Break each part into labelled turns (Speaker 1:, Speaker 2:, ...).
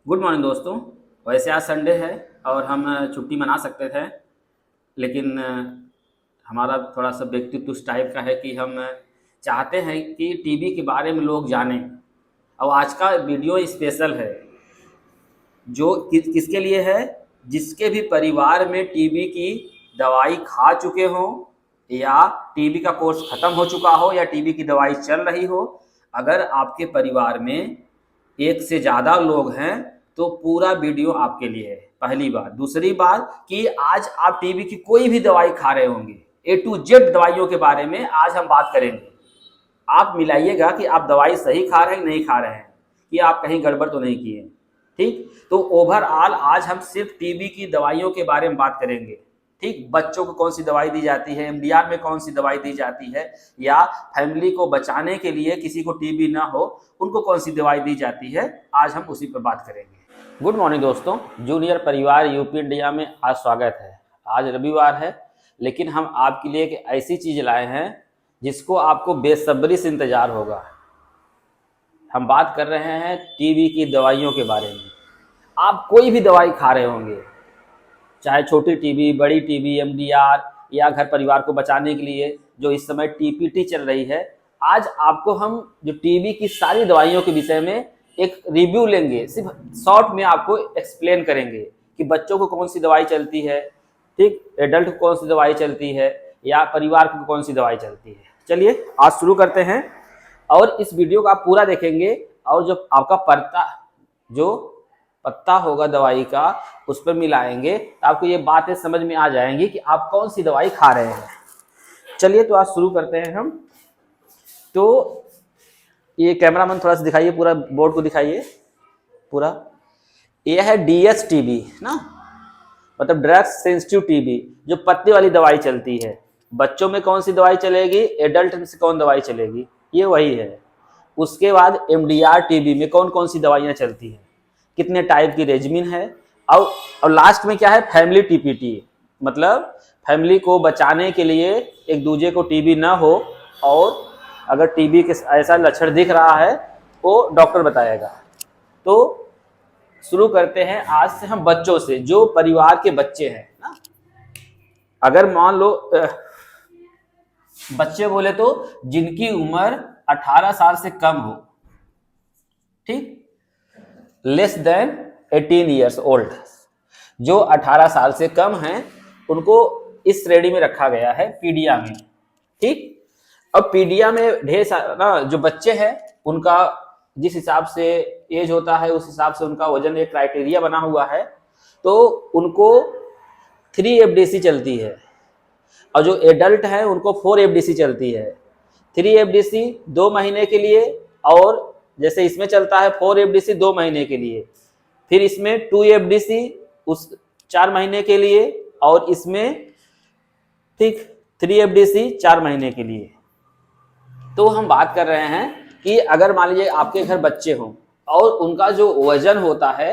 Speaker 1: Good morning दोस्तों। वैसे आज संडे है और हम छुट्टी मना सकते थे, लेकिन हमारा थोड़ा सा व्यक्तित्व उस टाइप का है कि हम चाहते हैं कि टीबी के बारे में लोग जानें। और आज का वीडियो स्पेशल है जो किसके लिए है, जिसके भी परिवार में टीबी की दवाई खा चुके हों या टीबी का कोर्स ख़त्म हो चुका हो या टीबी की दवाई चल रही हो। अगर आपके परिवार में एक से ज़्यादा लोग हैं तो पूरा वीडियो आपके लिए है। पहली बात। दूसरी बात कि आज आप टीबी की कोई भी दवाई खा रहे होंगे, ए टू जेड दवाइयों के बारे में आज हम बात करेंगे। आप मिलाइएगा कि आप दवाई सही खा रहे हैं नहीं खा रहे हैं, कि आप कहीं गड़बड़ तो नहीं किए। ठीक, तो ओवरऑल आज हम सिर्फ टीबी की दवाइयों के बारे में बात करेंगे। ठीक, बच्चों को कौन सी दवाई दी जाती है, एमडीआर में कौन सी दवाई दी जाती है, या फैमिली को बचाने के लिए किसी को टीबी ना हो उनको कौन सी दवाई दी जाती है, आज हम उसी पर बात करेंगे। गुड मॉर्निंग दोस्तों, जूनियर परिवार यूपी इंडिया में आज स्वागत है। आज रविवार है, लेकिन हम आपके लिए एक ऐसी चीज़ लाए हैं जिसको आपको बेसब्री से इंतज़ार होगा। हम बात कर रहे हैं टीबी की दवाइयों के बारे में। आप कोई भी दवाई खा रहे होंगे, चाहे छोटी टीबी, बड़ी टीबी, एमडीआर, या घर परिवार को बचाने के लिए जो इस समय टीपीटी चल रही है। आज आपको हम जो टीबी की सारी दवाइयों के विषय में एक रिव्यू लेंगे, सिर्फ शॉर्ट में आपको एक्सप्लेन करेंगे कि बच्चों को कौन सी दवाई चलती है, ठीक, एडल्ट को कौन सी दवाई चलती है, या परिवार को कौन सी दवाई चलती है। चलिए आज शुरू करते हैं और इस वीडियो को आप पूरा देखेंगे और जो आपका पत्ता होगा दवाई का उस पर मिलाएंगे तो आपको ये बातें समझ में आ जाएंगी कि आप कौन सी दवाई खा रहे हैं। चलिए तो आज शुरू करते हैं हम। तो ये कैमरामैन थोड़ा सा दिखाइए, पूरा बोर्ड को दिखाइए पूरा। ये है डीएस टीबी ना, मतलब ड्रग्स सेंसिटिव टीबी, जो पत्ते वाली दवाई चलती है। बच्चों में कौन सी दवाई चलेगी, एडल्ट में से कौन दवाई चलेगी, ये वही है। उसके बाद एमडीआर टीबी में कौन कौन सी दवाइयाँ चलती हैं, कितने टाइप की रेजिमिन है, और लास्ट में क्या है, फैमिली टीपीटी, मतलब फैमिली को बचाने के लिए एक दूसरे को टीबी ना हो, और अगर टीबी के ऐसा लक्षण दिख रहा है वो डॉक्टर बताएगा। तो शुरू करते हैं आज से हम बच्चों से, जो परिवार के बच्चे हैं ना। अगर मान लो बच्चे बोले तो जिनकी उम्र 18 साल से कम हो, ठीक, लेस देन 18 ईयर्स ओल्ड, जो 18 साल से कम हैं उनको इस श्रेणी में रखा गया है पीडिया में। ठीक, अब पीडिया में ढेर सारा जो बच्चे हैं उनका जिस हिसाब से एज होता है उस हिसाब से उनका वजन एक क्राइटेरिया बना हुआ है। तो उनको 3 एफडीसी चलती है, और जो एडल्ट हैं उनको 4 एफडीसी चलती है। 3 एफडीसी 2 महीने के लिए, और जैसे इसमें चलता है 4 एफडीसी 2 महीने के लिए, फिर इसमें 2 एफडीसी उस 4 महीने के लिए, और इसमें ठीक 3 एफडीसी 4 महीने के लिए। तो हम बात कर रहे हैं कि अगर मान लीजिए आपके घर बच्चे हों और उनका जो वजन होता है,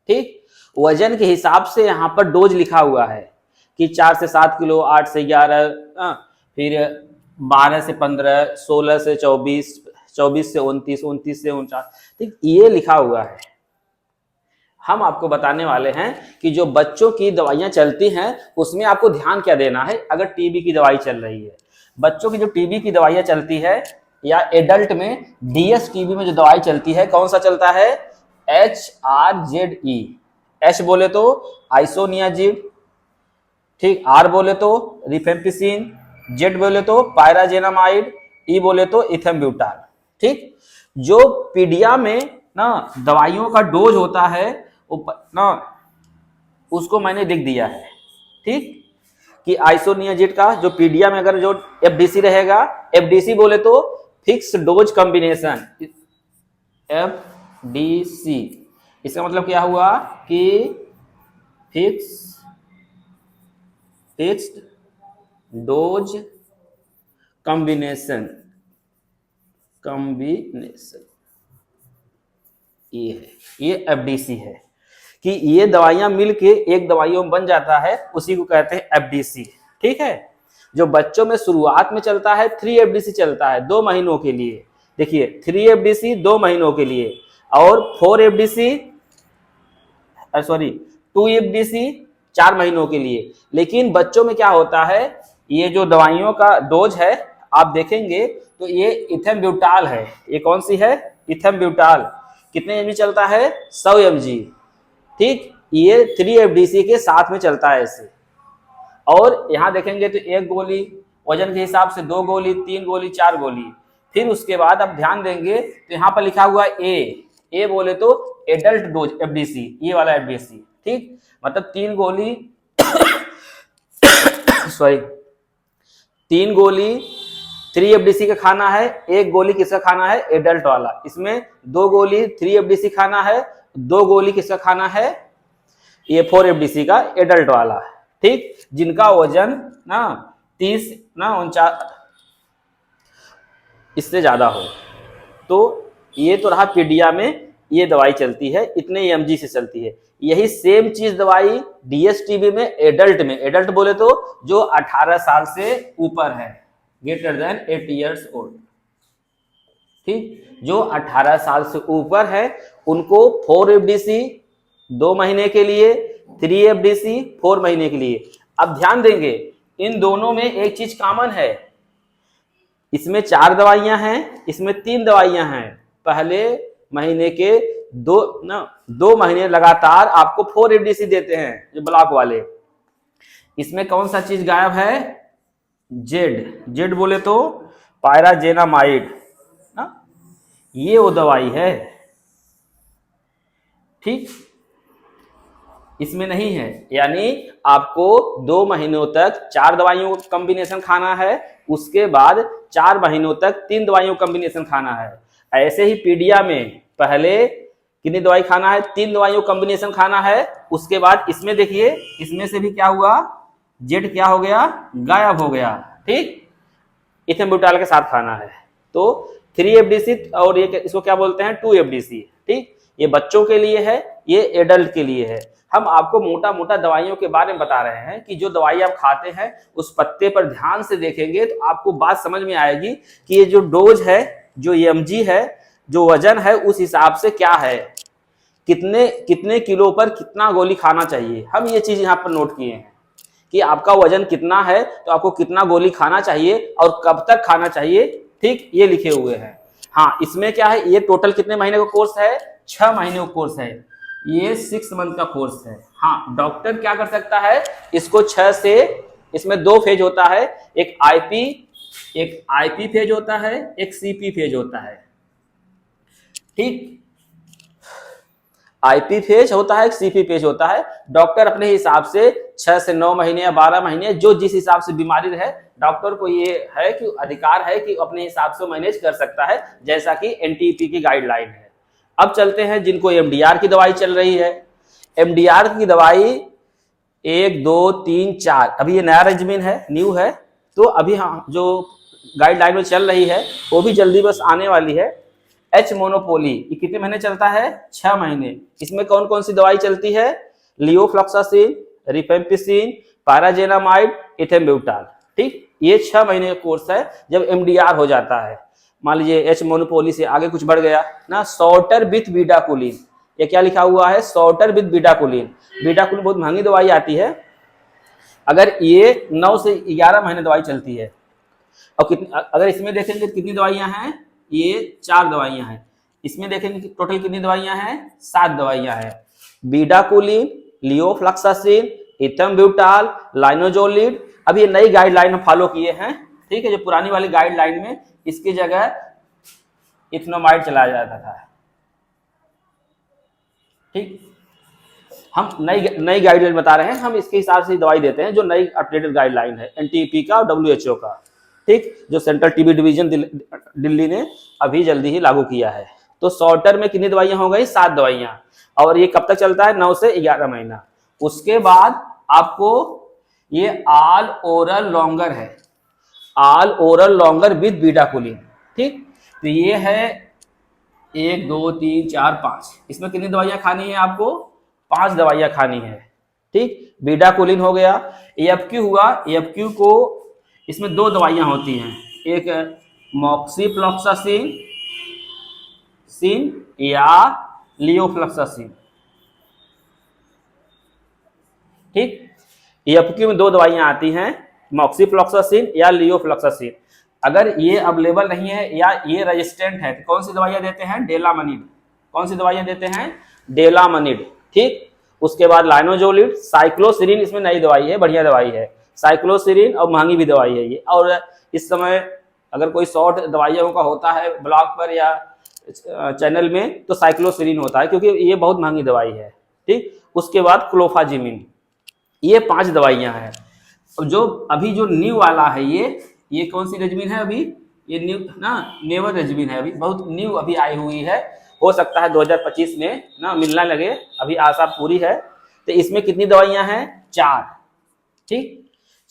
Speaker 1: ठीक, वजन के हिसाब से यहाँ पर डोज लिखा हुआ है कि 4 से 7 किलो, 8 से 11, फिर 12 से 15, 16 से 24, 24 से 29, 29 से 49, ठीक, ये लिखा हुआ है। हम आपको बताने वाले हैं कि जो बच्चों की दवाइयाँ चलती हैं उसमें आपको ध्यान क्या देना है। अगर टीबी की दवाई चल रही है, बच्चों की जो टीबी की दवाइयाँ चलती है, या एडल्ट में डीएस टीबी में जो दवाई चलती है, कौन सा चलता है, HRZE। एच बोले तो आइसोनियाजिड, ठीक, आर बोले तो रिफेम्पिसिन, जेड बोले तो पायराजेनामाइड, ई बोले तो इथेम्ब्यूटाल। ठीक, जो पीडिया में ना दवाइयों का डोज होता है ना, उसको मैंने लिख दिया है, ठीक, कि आइसोनियाजिड का जो पीडिया में अगर जो एफडीसी रहेगा, एफडीसी बोले तो फिक्स डोज कॉम्बिनेशन, एफडीसी, इसका मतलब क्या हुआ कि फिक्स्ड डोज कॉम्बिनेशन, ये है, ये एफडीसी है, कि ये दवाइयां मिलके एक दवाइयों में बन जाता है, उसी को कहते हैं एफडीसी। ठीक है, जो बच्चों में शुरुआत में चलता है 3 एफडीसी चलता है 2 महीनों के लिए। देखिए 3 एफडीसी 2 महीनों के लिए, और 4 एफडीसी सॉरी 2 FDC 4 महीनों के लिए। लेकिन बच्चों में क्या होता है, ये जो दवाइयों का डोज है आप देखेंगे तो ये इथेम्ब्यूटाल है। ये कौन सी है, इथेम्ब्यूटाल। कितने mg चलता है, 100 mg। ठीक, ये 3 FDC के साथ में चलता है ऐसे। और यहाँ देखेंगे तो 1 गोली, वजन के हिसाब से 2 गोली, 3 गोली, 4 गोली। फिर उसके बाद आप ध्यान देंगे तो यहाँ पर लिखा हुआ ए बोले तो एडल्ट डोज FDC, ये वाला FDC। ठीक, मतलब 3 गोली सॉरी 3 गोली 3 FDC का खाना है, 1 गोली किसका खाना है, एडल्ट वाला। इसमें 2 गोली 3 FDC खाना है, 2 गोली किसका खाना है, ये 4 FDC का एडल्ट वाला। ठीक, जिनका वजन ना 30 ना 49 इससे ज्यादा हो, तो ये तो रहा पीडिया में ये दवाई चलती है, इतने mg से चलती है। यही सेम चीज दवाई DSTB में एडल्ट में, एडल्ट बोले तो जो 18 साल से ऊपर है, ग्रेटर देन 8 years ओल्ड। ठीक, जो 18 साल से ऊपर है उनको 4 FDC 2 महीने के लिए, 3 FDC 4 महीने के लिए। अब ध्यान देंगे इन दोनों में एक चीज कॉमन है, इसमें 4 दवाइयां हैं, इसमें 3 दवाइयां हैं। पहले महीने के 2 महीने लगातार आपको 4 FDC देते हैं जो ब्लॉक वाले। इसमें कौन सा चीज गायब है, जेड बोले तो पायराजेनामाइड ना, ये वो दवाई है। ठीक, इसमें नहीं है। यानी आपको 2 महीनों तक 4 दवाइयों का कॉम्बिनेशन खाना है, उसके बाद 4 महीनों तक 3 दवाइयों का कॉम्बिनेशन खाना है। ऐसे ही पीडिया में पहले कितनी दवाई खाना है, 3 दवाइयों का कॉम्बिनेशन खाना है। उसके बाद इसमें देखिए, इसमें से भी क्या हुआ, जेड क्या हो गया, गायब हो गया। ठीक, इथेम्ब्यूटाल के साथ खाना है। तो 3 FDC और ये इसको क्या बोलते हैं, 2 FDC। ठीक, ये बच्चों के लिए है, ये एडल्ट के लिए है। हम आपको मोटा मोटा दवाइयों के बारे में बता रहे हैं कि जो दवाई आप खाते हैं उस पत्ते पर ध्यान से देखेंगे तो आपको बात समझ में आएगी कि ये जो डोज है, जो mg है, जो वजन है, उस हिसाब से क्या है, कितने किलो पर कितना गोली खाना चाहिए। हम ये चीज यहाँ पर नोट किए हैं कि आपका वजन कितना है तो आपको कितना गोली खाना चाहिए और कब तक खाना चाहिए। ठीक, ये लिखे हुए हैं। हाँ, इसमें क्या है, ये टोटल कितने महीने का कोर्स है, 6 महीने का कोर्स है, ये 6 मंथ का कोर्स है। हाँ, डॉक्टर क्या कर सकता है, इसको 6 से, इसमें 2 फेज होता है, एक आईपी फेज होता है, एक सीपी फेज होता है। ठीक, आईपी फेज होता है, सीपी फेज होता है। डॉक्टर अपने हिसाब से 6 से 9 महीने या 12 महीने, जो जिस हिसाब से बीमारी है, डॉक्टर को ये है कि अधिकार है कि अपने हिसाब से मैनेज कर सकता है, जैसा कि एनटीपी की गाइडलाइन है। अब चलते हैं जिनको एमडीआर की दवाई चल रही है। एमडीआर की दवाई 1 2 3 4, अभी ये नया रेजिमेंट है, न्यू है, तो अभी हाँ जो गाइडलाइन में चल रही है वो भी जल्दी बस आने वाली है। एच मोनोपोली, ये कितने महीने चलता है, 6 महीने। इसमें कौन कौन सी दवाई चलती है, लियोफ्लॉक्सासिन, रिफेम्पिसिन, पाराजेनामाइड, इथेम्ब्यूटाल। ठीक, ये 6 महीने का कोर्स है। जब एमडीआर हो जाता है, मान लीजिए एच मोनोपोली से आगे कुछ बढ़ गया ना, सॉर्टर विथ बीटाकुलिन, ये क्या लिखा हुआ है, सॉर्टर विथ बीटाकुलिन। बीटाकुलिन बहुत महंगी दवाई आती है। अगर ये 9 से 11 महीने दवाई चलती है। और अगर इसमें देखेंगे कितनी दवाइयां हैं, ये 4 दवाइयां हैं। इसमें देखेंगे कि टोटल कितनी दवाइयां हैं, 7 दवाइयां हैं। बीटाकुलिन, लियोफ्लॉक्सासिन, इथेम्ब्यूटाल, लाइनोजोलिड। अब ये नई गाइडलाइन फॉलो किए हैं। ठीक है, जो पुरानी वाली गाइडलाइन में इसकी जगह इथनोमाइड चलाया जाता था। ठीक, हम नई गाइडलाइन बता रहे हैं, हम इसके हिसाब से दवाई देते हैं जो नई अपडेटेड गाइडलाइन है एनटीपी का और WHO का। ठीक, जो सेंट्रल टीबी डिवीजन दिल्ली ने अभी जल्दी ही लागू किया है। तो शॉर्टर में कितनी दवाइयां हो गई, 7 दवाइयां। और ये कब तक चलता है, 9 से 11 महीना। उसके बाद आपको ये ऑल ओरल लॉन्गर है, ऑल ओरल लॉन्गर विद बीटाकुलिन। ठीक, तो ये है 1 2 3 4 5। इसमें कितनी दवाइयां खानी है आपको, 5 दवाइयां खानी है। ठीक, बीटाकुलिन हो गया। एएफक्यू हुआ, एएफक्यू को इसमें 2 दवाइयां होती हैं, एक मॉक्सिफ्लॉक्सासिन या लियोफ्लॉक्सासिन। ठीक। एएफक्यू में 2 दवाइयां आती हैं, मॉक्सिफ्लॉक्सासिन या लियोफ्लॉक्सासिन। अगर ये अवेलेबल नहीं है या ये रेजिस्टेंट है तो कौन सी दवाइयां देते हैं? डेलामानिड। कौन सी दवाइयां देते हैं? डेलामानिड, ठीक। उसके बाद लाइनोजोलिड, साइक्लोसिरिन, इसमें नई दवाई है, बढ़िया दवाई है साइक्लोसिरिन, और महंगी भी दवाई है ये। और इस समय अगर कोई शॉर्ट दवाइयों का होता है ब्लॉक पर या चैनल में तो साइक्लोसिरिन होता है, क्योंकि ये बहुत महंगी दवाई है, ठीक। उसके बाद क्लोफाजिमिन, ये 5 दवाइयां हैं। जो अभी जो न्यू वाला है ये कौन सी रेजिमिन है अभी? ये न्यू ना, नेवर रेजिमिन है, अभी बहुत न्यू अभी आई हुई है। हो सकता है 2025 में ना मिलना लगे, अभी आशा पूरी है। तो इसमें कितनी दवाइयां हैं? 4, ठीक।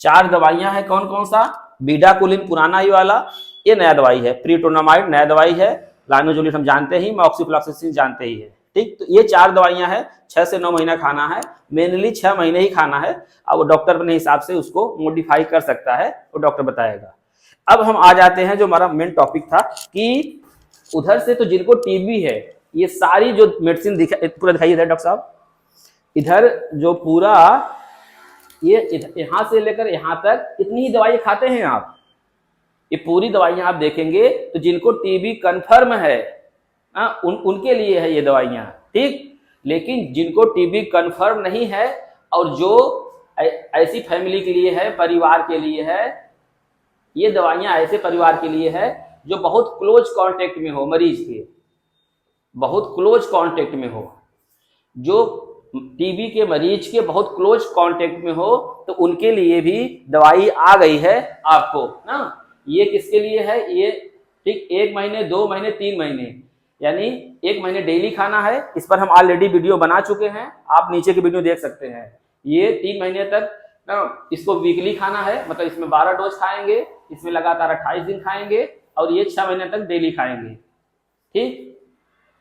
Speaker 1: 4 दवाइयां हैं। कौन कौन सा? बीडाकुलिन पुराना ही वाला, ये नया दवाई है। प्रीटोनामाइड नया दवाई है। लाइनोजोलिड हम जानते ही, मॉक्सिफ्लॉक्सासिन जानते ही है, ठीक। तो ये 4 दवाइयां हैं, 6 से 9 महीना खाना है, मेनली 6 महीने ही खाना है। अब डॉक्टर अपने हिसाब से उसको मॉडिफाई कर सकता है, वो डॉक्टर बताएगा। अब हम आ जाते हैं जो हमारा मेन टॉपिक था कि उधर से तो जिनको टीबी है, ये सारी जो मेडिसिन पूरा दिखाइए डॉक्टर साहब। इधर जो पूरा ये यहां से लेकर यहां तक इतनी ही दवाई खाते हैं आप। ये पूरी दवाइयां आप देखेंगे तो जिनको टीबी कंफर्म है उनके लिए है ये दवाइयां, ठीक। लेकिन जिनको टीबी कंफर्म नहीं है और जो ऐसी फैमिली के लिए है, परिवार के लिए है, ये दवाइयां ऐसे परिवार के लिए है जो बहुत क्लोज कांटेक्ट में हो, मरीज के बहुत क्लोज कांटेक्ट में हो, जो टीबी के मरीज के बहुत क्लोज कांटेक्ट में हो, तो उनके लिए भी दवाई आ गई है आपको ना। ये किसके लिए है? ये ठीक 1 महीने, 2 महीने, 3 महीने, यानी 1 महीने डेली खाना है। इस पर हम ऑलरेडी वीडियो बना चुके हैं, आप नीचे की वीडियो देख सकते हैं। ये 3 महीने तक ना इसको वीकली खाना है, मतलब इसमें 12 डोज खाएंगे, इसमें लगातार 28 दिन खाएंगे, और ये 6 महीने तक डेली खाएंगे, ठीक।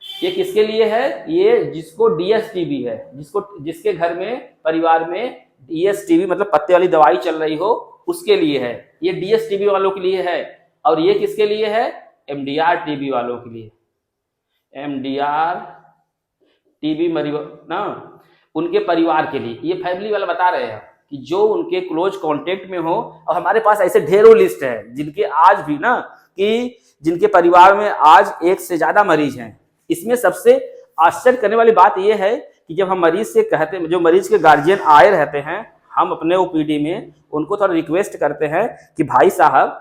Speaker 1: ये किसके लिए है? ये जिसको डीएसटीबी है, जिसके घर में, परिवार में डीएसटीबी मतलब पत्ते वाली दवाई चल रही हो, उसके लिए है। ये डीएसटीबी वालों के लिए है। और ये किसके लिए है? एमडीआर टीबी वालों के लिए। एमडीआर टीबी मरीज ना, उनके परिवार के लिए। ये फैमिली वाला बता रहे हैं कि जो उनके क्लोज कांटेक्ट में हो। और हमारे पास ऐसे ढेरों लिस्ट है जिनके आज भी ना, कि जिनके परिवार में आज 1 से ज्यादा मरीज हैं। इसमें सबसे आश्चर्य करने वाली बात यह है कि जब हम मरीज से कहते हैं, जो मरीज के गार्जियन आए रहते हैं, हम अपने ओपीडी में उनको थोड़ा रिक्वेस्ट करते हैं कि भाई साहब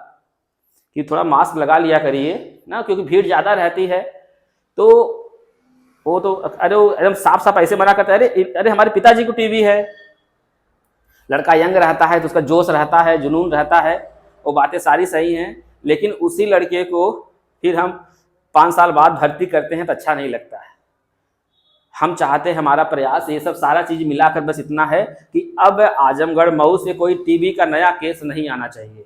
Speaker 1: कि थोड़ा मास्क लगा लिया करिए ना, क्योंकि भीड़ ज्यादा रहती है। तो वो तो अरे एकदम साफ साफ ऐसे मना करते हैं, अरे हमारे पिताजी को टीबी है। लड़का यंग रहता है तो उसका जोश रहता है, जुनून रहता है, वो बातें सारी सही हैं, लेकिन उसी लड़के को फिर हम 5 साल बाद भर्ती करते हैं तो अच्छा नहीं लगता है। हम चाहते हैं, हमारा प्रयास ये सब सारा चीज मिलाकर बस इतना है कि अब आजमगढ़ मऊ से कोई टीबी का नया केस नहीं आना चाहिए।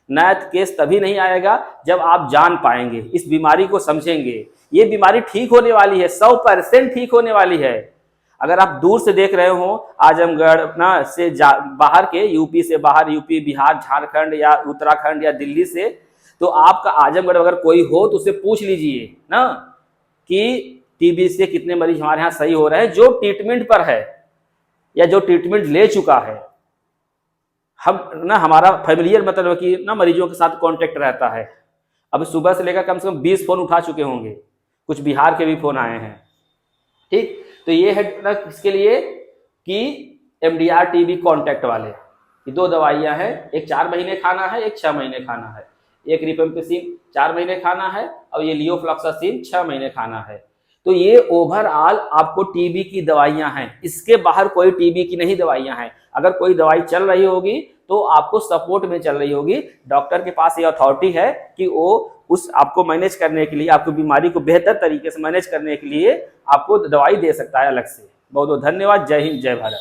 Speaker 1: नया केस तभी नहीं आएगा जब आप जान पाएंगे, इस बीमारी को समझेंगे। ये बीमारी ठीक होने वाली है, 100% ठीक होने वाली है। अगर आप दूर से देख रहे हो, आजमगढ़ ना से बाहर के, यूपी से बाहर, यूपी, बिहार, झारखंड या उत्तराखंड या दिल्ली से, तो आपका आजमगढ़ अगर कोई हो तो उससे पूछ लीजिए ना कि टीबी से कितने मरीज हमारे यहाँ सही हो रहे हैं, जो ट्रीटमेंट पर है या जो ट्रीटमेंट ले चुका है। हम ना, हमारा फैमिलियर मतलब कि ना मरीजों के साथ कांटेक्ट रहता है। अब सुबह से लेकर कम से कम 20 फोन उठा चुके होंगे, कुछ बिहार के भी फोन आए हैं, ठीक। तो ये है ना इसके लिए कि एमडीआर टीबी कांटेक्ट वाले, ये 2 दवाइयां हैं। एक 4 महीने खाना है, एक 6 महीने खाना है। एक रिफेम्पिसिन 4 महीने खाना है और ये लियोफ्लॉक्सासिन 6 महीने खाना है। तो ये ओवरऑल आपको टीबी की दवाइयां हैं, इसके बाहर कोई टीबी की नहीं दवाइयां हैं। अगर कोई दवाई चल रही होगी तो आपको सपोर्ट में चल रही होगी। डॉक्टर के पास ये अथॉरिटी है कि वो उस आपको मैनेज करने के लिए, आपकी बीमारी को बेहतर तरीके से मैनेज करने के लिए आपको दवाई दे सकता है अलग से। बहुत बहुत धन्यवाद। जय हिंद, जय भारत।